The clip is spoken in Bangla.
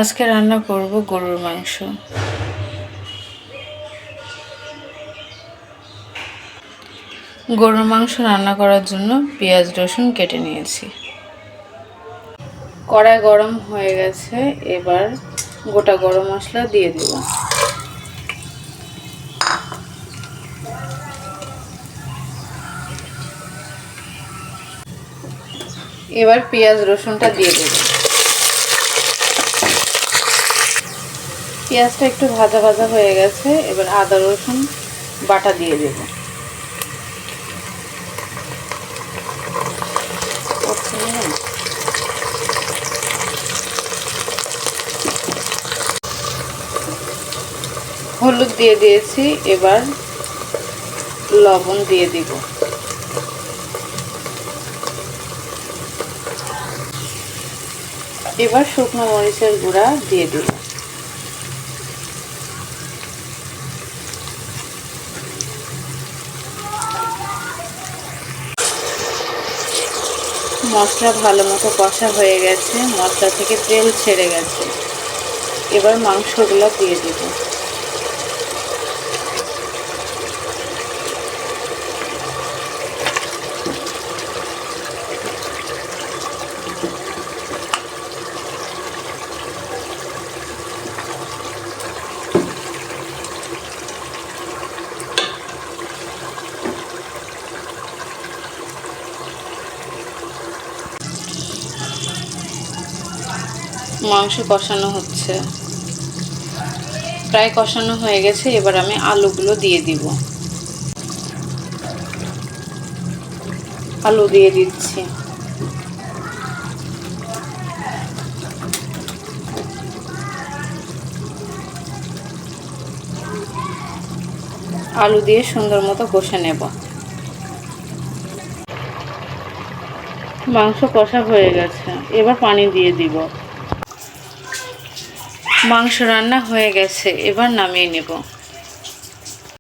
আজকে রান্না করব গরুর মাংস। গরুর মাংস রান্না করার জন্য পেঁয়াজ রসুন কেটে নিয়েছি। কড়াই গরম হয়ে গেছে, এবার গোটা গরম মশলা দিয়ে দেব। এবার পেঁয়াজ রসুনটা দিয়ে দেব। পেঁয়াজটা একটু ভাজা ভাজা হয়ে গেছে, এবার আদা রসুন বাটা দিয়ে দেব। হলুদ দিয়ে দিয়েছি, এবার লবণ দিয়ে দিব। এবার শুকনো মরিচের গুঁড়া দিয়ে দিব। মশলা ভালো মতো কষা হয়ে গেছে, মশলা থেকে তেল ছেড়ে গেছে। এবার মাংসগুলো দিয়ে দিব। মাংস কষানো হচ্ছে, প্রায় কষানো হয়ে গেছে। এবার আমি আলুগুলো দিয়ে দিব। আলু দিয়ে দিচ্ছি। আলু দিয়ে সুন্দর মতো কষে নেব। মাংস কষা হয়ে গেছে, এবার পানি দিয়ে দিব। মাংস রান্না হয়ে গেছে, এবার নামিয়ে নেব।